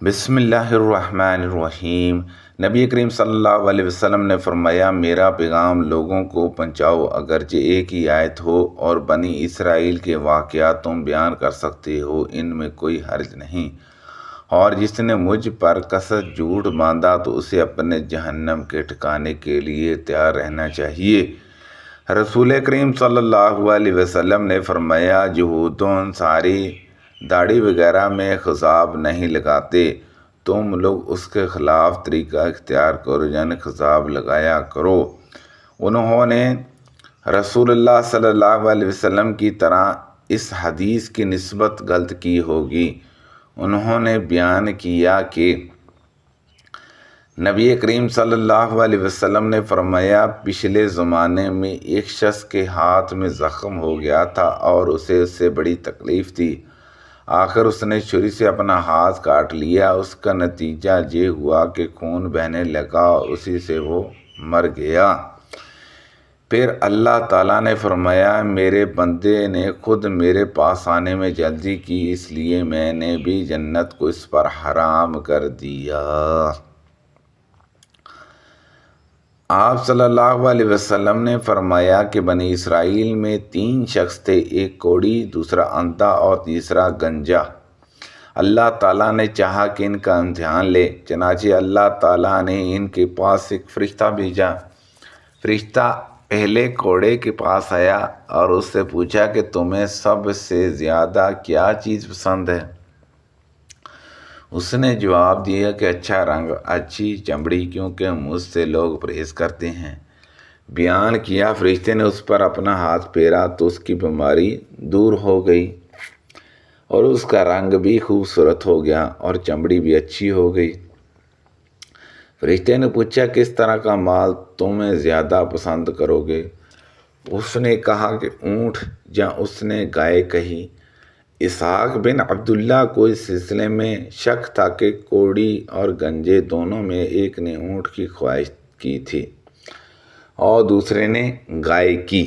بسم اللہ الرحمن الرحیم۔ نبی کریم صلی اللہ علیہ وسلم نے فرمایا، میرا پیغام لوگوں کو پہنچاؤ، اگرچہ ایک ہی آیت ہو، اور بنی اسرائیل کے واقعات تم بیان کر سکتے ہو، ان میں کوئی حرج نہیں۔ اور جس نے مجھ پر کثرت جھوٹ باندھا تو اسے اپنے جہنم کے ٹھکانے کے لیے تیار رہنا چاہیے۔ رسول کریم صلی اللہ علیہ وسلم نے فرمایا، یہود و انصاری داڑھی وغیرہ میں خضاب نہیں لگاتے، تم لوگ اس کے خلاف طریقہ اختیار کرو، یعنی خضاب لگایا کرو۔ انہوں نے رسول اللہ صلی اللہ علیہ وسلم کی طرح اس حدیث کی نسبت غلط کی ہوگی۔ انہوں نے بیان کیا کہ نبی کریم صلی اللہ علیہ وسلم نے فرمایا، پچھلے زمانے میں ایک شخص کے ہاتھ میں زخم ہو گیا تھا اور اسے اس سے بڑی تکلیف تھی۔ آخر اس نے چھری سے اپنا ہاتھ کاٹ لیا۔ اس کا نتیجہ یہ ہوا کہ خون بہنے لگا اور اسی سے وہ مر گیا۔ پھر اللہ تعالیٰ نے فرمایا، میرے بندے نے خود میرے پاس آنے میں جلدی کی، اس لیے میں نے بھی جنت کو اس پر حرام کر دیا۔ آپ صلی اللہ علیہ وسلم نے فرمایا کہ بنی اسرائیل میں 3 شخص تھے، ایک کوڑی، دوسرا اندھا اور تیسرا گنجا۔ اللہ تعالیٰ نے چاہا کہ ان کا امتحان لے، چنانچہ اللہ تعالیٰ نے ان کے پاس ایک فرشتہ بھیجا۔ فرشتہ پہلے کوڑے کے پاس آیا اور اس سے پوچھا کہ تمہیں سب سے زیادہ کیا چیز پسند ہے؟ اس نے جواب دیا کہ اچھا رنگ، اچھی چمڑی، کیونکہ مجھ سے لوگ پرہیز کرتے ہیں۔ بیان کیا، فرشتے نے اس پر اپنا ہاتھ پھیرا تو اس کی بیماری دور ہو گئی اور اس کا رنگ بھی خوبصورت ہو گیا اور چمڑی بھی اچھی ہو گئی۔ فرشتے نے پوچھا، کس طرح کا مال تمہیں زیادہ پسند کرو گے؟ اس نے کہا کہ اونٹ، یا اس نے گائے کہی۔ اسحاق بن عبداللہ کو اس سلسلے میں شک تھا کہ کوڑی اور گنجے دونوں میں ایک نے اونٹ کی خواہش کی تھی اور دوسرے نے گائے کی،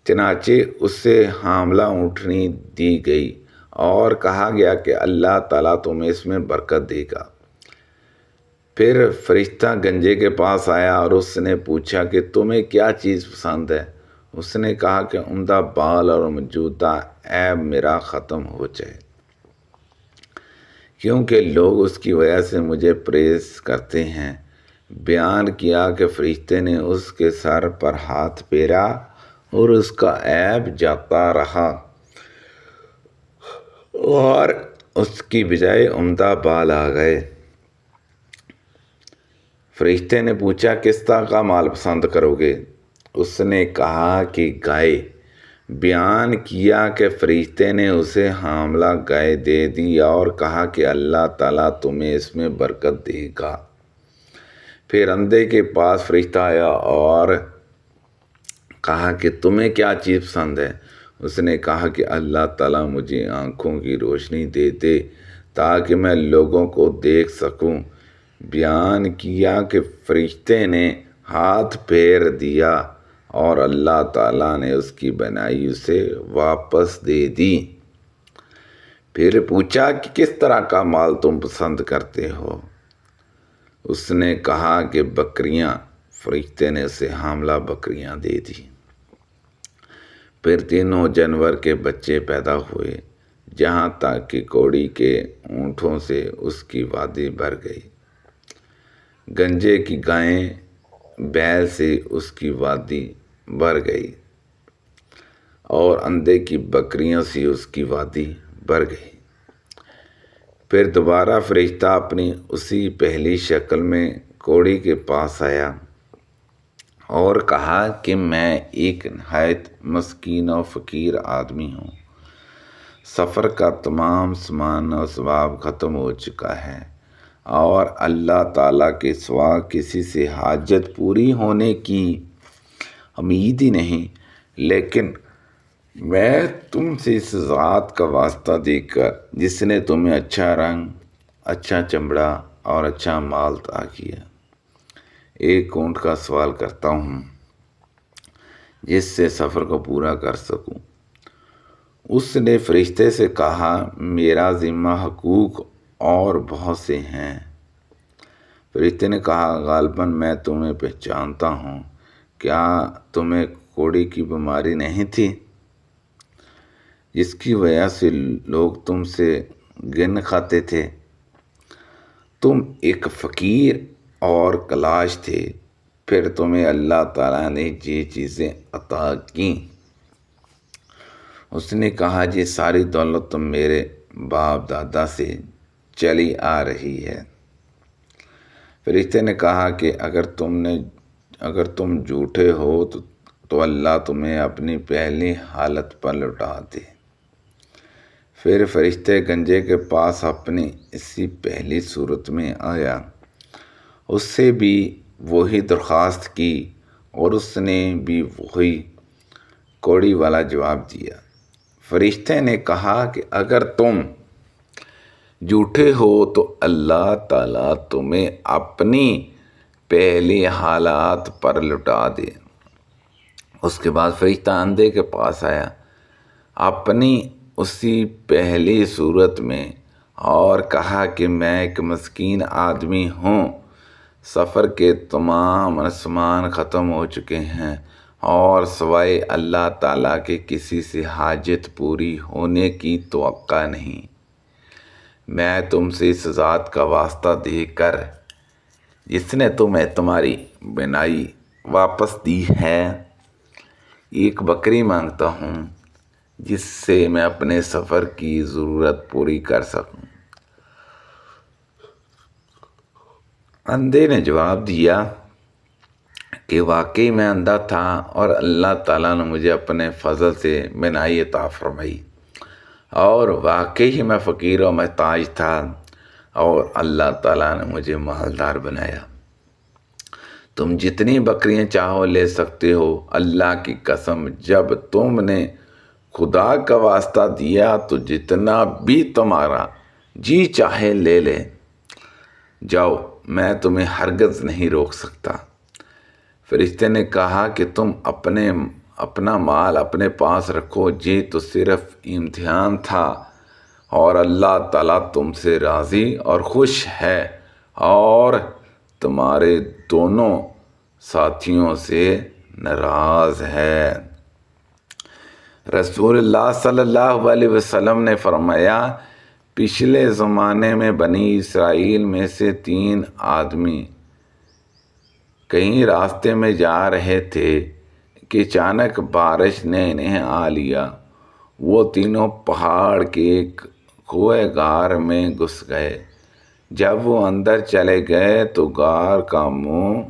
چنانچہ اسے حاملہ اونٹنی دی گئی اور کہا گیا کہ اللہ تعالیٰ تمہیں اس میں برکت دے گا۔ پھر فرشتہ گنجے کے پاس آیا اور اس نے پوچھا کہ تمہیں کیا چیز پسند ہے؟ اس نے کہا کہ عمدہ بال اور موجودہ عیب میرا ختم ہو جائے، کیونکہ لوگ اس کی وجہ سے مجھے پریز کرتے ہیں۔ بیان کیا کہ فرشتے نے اس کے سر پر ہاتھ پھیرا اور اس کا عیب جاتا رہا اور اس کی بجائے عمدہ بال آ گئے۔ فرشتے نے پوچھا، کس طرح کا مال پسند کرو گے؟ اس نے کہا کہ گائے۔ بیان کیا کہ فرشتے نے اسے حاملہ گائے دے دی اور کہا کہ اللہ تعالیٰ تمہیں اس میں برکت دے گا۔ پھر اندھے کے پاس فرشتہ آیا اور کہا کہ تمہیں کیا چیز پسند ہے؟ اس نے کہا کہ اللہ تعالیٰ مجھے آنکھوں کی روشنی دے دے تاکہ میں لوگوں کو دیکھ سکوں۔ بیان کیا کہ فرشتے نے ہاتھ پھیر دیا اور اللہ تعالیٰ نے اس کی بنائی اسے واپس دے دی۔ پھر پوچھا کہ کس طرح کا مال تم پسند کرتے ہو؟ اس نے کہا کہ بکریاں۔ فرشتے نے اسے حاملہ بکریاں دے دی۔ پھر تینوں جانور کے بچے پیدا ہوئے، جہاں تک کہ کوڑی کے اونٹوں سے اس کی وادی بھر گئی، گنجے کی گائیں بیل سے اس کی وادی بھر گئی اور اندھے کی بکریوں سے اس کی وادی بھر گئی۔ پھر دوبارہ فرشتہ اپنی اسی پہلی شکل میں کوڑی کے پاس آیا اور کہا کہ میں ایک نہایت مسکین و فقیر آدمی ہوں، سفر کا تمام سامان و اسباب ختم ہو چکا ہے اور اللہ تعالیٰ کے سوا کسی سے حاجت پوری ہونے کی امید ہی نہیں، لیکن میں تم سے اس ذات کا واسطہ دے کر جس نے تمہیں اچھا رنگ، اچھا چمڑا اور اچھا مال عطا کیا، ایک اونٹ کا سوال کرتا ہوں جس سے سفر کو پورا کر سکوں۔ اس نے فرشتے سے کہا، میرا ذمہ حقوق اور بہت سے ہیں۔ فرشتے نے کہا غالباً میں تمہیں پہچانتا ہوں، کیا تمہیں کوڑی کی بیماری نہیں تھی جس کی وجہ سے لوگ تم سے گن کھاتے تھے؟ تم ایک فقیر اور کلاش تھے، پھر تمہیں اللہ تعالیٰ نے یہ چیزیں عطا کیں۔ اس نے کہا یہ ساری دولت تم میرے باپ دادا سے چلی آ رہی ہے۔ فرشتے نے کہا کہ اگر تم جھوٹے ہو تو اللہ تمہیں اپنی پہلی حالت پر لوٹا دے۔ پھر فرشتے گنجے کے پاس اپنی اسی پہلی صورت میں آیا، اس سے بھی وہی درخواست کی اور اس نے بھی وہی کوڑی والا جواب دیا۔ فرشتے نے کہا کہ اگر تم جھوٹے ہو تو اللہ تعالیٰ تمہیں اپنی پہلی حالات پر لوٹا دے۔ اس کے بعد فرشتہ اندھے کے پاس آیا اپنی اسی پہلی صورت میں اور کہا کہ میں ایک مسکین آدمی ہوں، سفر کے تمام رسمان ختم ہو چکے ہیں اور سوائے اللہ تعالیٰ کے کسی سے حاجت پوری ہونے کی توقع نہیں۔ میں تم سے اس ذات کا واسطہ دے کر جس نے تمہیں تمہاری بینائی واپس دی ہے، ایک بکری مانگتا ہوں جس سے میں اپنے سفر کی ضرورت پوری کر سکوں۔ اندھے نے جواب دیا کہ واقعی میں اندھا تھا اور اللہ تعالیٰ نے مجھے اپنے فضل سے بینائی عطا فرمائی، اور واقعی میں فقیر و محتاج تھا اور اللہ تعالیٰ نے مجھے مالدار بنایا۔ تم جتنی بکریاں چاہو لے سکتے ہو، اللہ کی قسم جب تم نے خدا کا واسطہ دیا تو جتنا بھی تمہارا جی چاہے لے لے جاؤ، میں تمہیں ہرگز نہیں روک سکتا۔ فرشتے نے کہا کہ تم اپنا مال اپنے پاس رکھو، یہ تو صرف امتحان تھا اور اللہ تعالیٰ تم سے راضی اور خوش ہے اور تمہارے دونوں ساتھیوں سے ناراض ہے۔ رسول اللہ صلی اللہ علیہ وسلم نے فرمایا، پچھلے زمانے میں بنی اسرائیل میں سے 3 آدمی کہیں راستے میں جا رہے تھے کہ اچانک بارش نے انہیں آ لیا۔ وہ تینوں پہاڑ کے ایک کوہ غار میں گھس گئے۔ جب وہ اندر چلے گئے تو غار کا منہ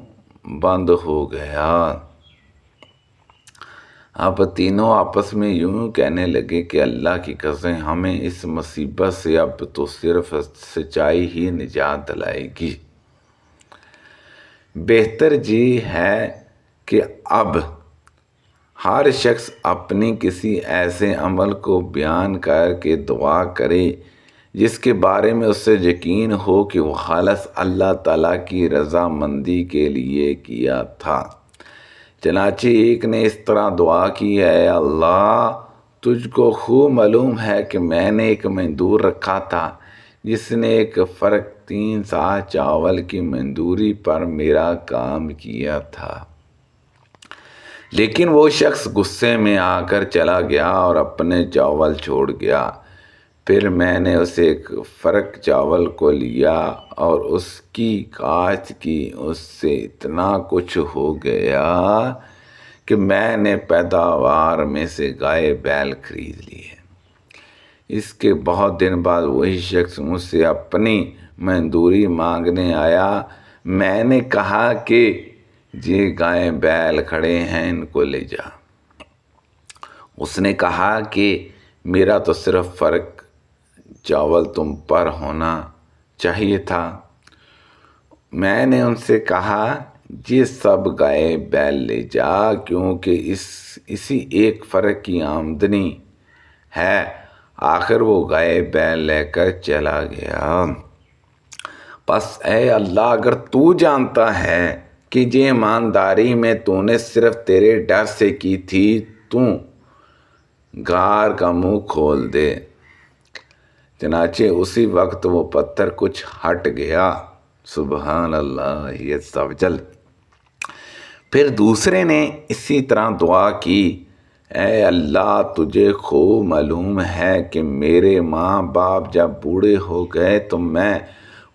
بند ہو گیا۔ اب تینوں آپس میں یوں کہنے لگے کہ اللہ کی قسم ہمیں اس مصیبت سے اب تو صرف سچائی ہی نجات دلائے گی۔ بہتر یہ ہے کہ اب ہر شخص اپنی کسی ایسے عمل کو بیان کر کے دعا کرے جس کے بارے میں اس سے یقین ہو کہ وہ خالص اللہ تعالیٰ کی رضامندی کے لیے کیا تھا۔ چنانچہ ایک نے اس طرح دعا کی، اے اللہ، تجھ کو خوب معلوم ہے کہ میں نے ایک مزدور رکھا تھا جس نے ایک فرق 3 سا چاول کی مزدوری پر میرا کام کیا تھا، لیکن وہ شخص غصے میں آ کر چلا گیا اور اپنے چاول چھوڑ گیا۔ پھر میں نے اسے ایک فرق چاول کو لیا اور اس کی کاشت کی، اس سے اتنا کچھ ہو گیا کہ میں نے پیداوار میں سے گائے بیل خرید لیے۔ اس کے بہت دن بعد وہی شخص مجھ سے اپنی مزدوری مانگنے آیا۔ میں نے کہا کہ یہ گائے بیل کھڑے ہیں، ان کو لے جا۔ اس نے کہا کہ میرا تو صرف فرق چاول تم پر ہونا چاہیے تھا۔ میں نے ان سے کہا یہ سب گائے بیل لے جا، کیونکہ اسی ایک فرق کی آمدنی ہے۔ آخر وہ گائے بیل لے کر چلا گیا۔ پس اے اللہ، اگر تو جانتا ہے کہ یہ ایمانداری میں تو نے صرف تیرے ڈر سے کی تھی، تو غار کا منہ کھول دے۔ چنانچہ اسی وقت وہ پتھر کچھ ہٹ گیا۔ سبحان اللہ عز و جل۔ پھر دوسرے نے اسی طرح دعا کی، اے اللہ تجھے خوب معلوم ہے کہ میرے ماں باپ جب بوڑھے ہو گئے تو میں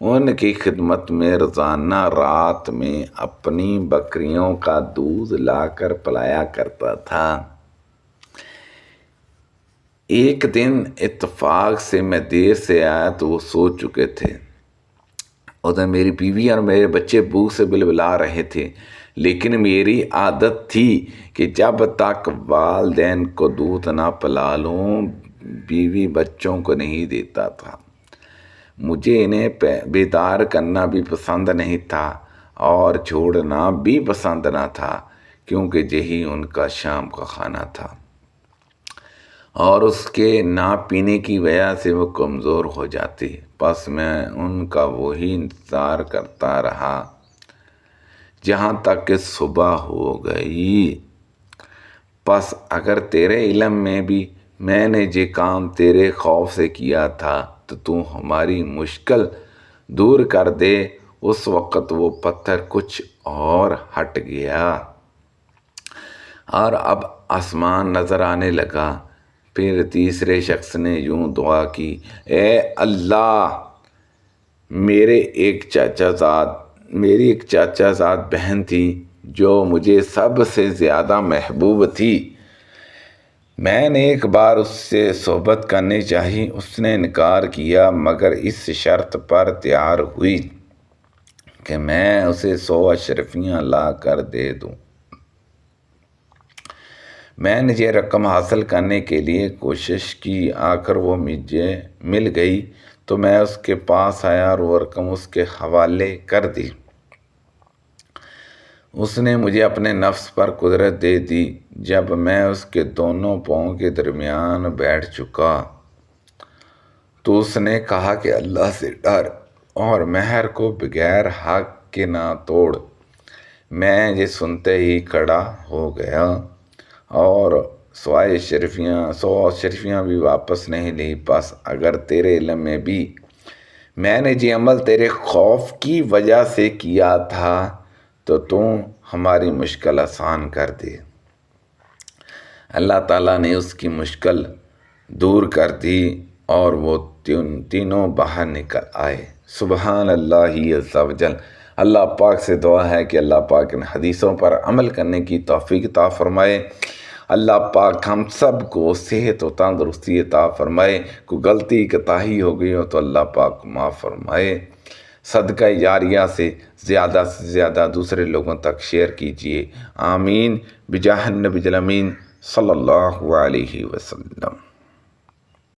ان کی خدمت میں روزانہ رات میں اپنی بکریوں کا دودھ لا کر پلایا کرتا تھا۔ ایک دن اتفاق سے میں دیر سے آیا تو وہ سو چکے تھے۔ ادھر میری بیوی اور میرے بچے بھوک سے بلبلا رہے تھے، لیکن میری عادت تھی کہ جب تک والدین کو دودھ نہ پلا لوں بیوی بچوں کو نہیں دیتا تھا۔ مجھے انہیں بیدار کرنا بھی پسند نہیں تھا اور چھوڑنا بھی پسند نہ تھا، کیونکہ یہی ان کا شام کا کھانا تھا اور اس کے نہ پینے کی وجہ سے وہ کمزور ہو جاتے۔ پس میں ان کا وہی انتظار کرتا رہا جہاں تک کہ صبح ہو گئی۔ پس اگر تیرے علم میں بھی میں نے یہ کام تیرے خوف سے کیا تھا تو ہماری مشکل دور کر دے۔ اس وقت وہ پتھر کچھ اور ہٹ گیا اور اب آسمان نظر آنے لگا۔ پھر تیسرے شخص نے یوں دعا کی، اے اللہ میری ایک چاچا زاد بہن تھی جو مجھے سب سے زیادہ محبوب تھی۔ میں نے ایک بار اس سے صحبت کرنی چاہی، اس نے انکار کیا، مگر اس شرط پر تیار ہوئی کہ میں اسے 100 اشرفیاں لا کر دے دوں۔ میں نے یہ رقم حاصل کرنے کے لیے کوشش کی، آخر وہ مجھے مل گئی تو میں اس کے پاس آیا اور وہ رقم اس کے حوالے کر دی۔ اس نے مجھے اپنے نفس پر قدرت دے دی۔ جب میں اس کے دونوں پاؤں کے درمیان بیٹھ چکا تو اس نے کہا کہ اللہ سے ڈر اور مہر کو بغیر حق کے نہ توڑ۔ میں یہ سنتے ہی کھڑا ہو گیا اور 100 اشرفیاں بھی واپس نہیں لی۔ پس اگر تیرے علم میں بھی میں نے یہ عمل تیرے خوف کی وجہ سے کیا تھا تو ہماری مشکل آسان کر دے۔ اللہ تعالیٰ نے اس کی مشکل دور کر دی اور وہ تینوں باہر نکل آئے۔ سبحان اللہ عز و جل۔ اللہ پاک سے دعا ہے کہ اللہ پاک ان حدیثوں پر عمل کرنے کی توفیق عطا فرمائے۔ اللہ پاک ہم سب کو صحت و تندرستی عطا فرمائے۔ کوئی غلطی کوتاہی ہو گئی ہو تو اللہ پاک معاف فرمائے۔ صدقہ جاریہ سے زیادہ دوسرے لوگوں تک شیئر کیجیے۔ آمین بجاہ النبی الامین صلی اللہ علیہ وسلم۔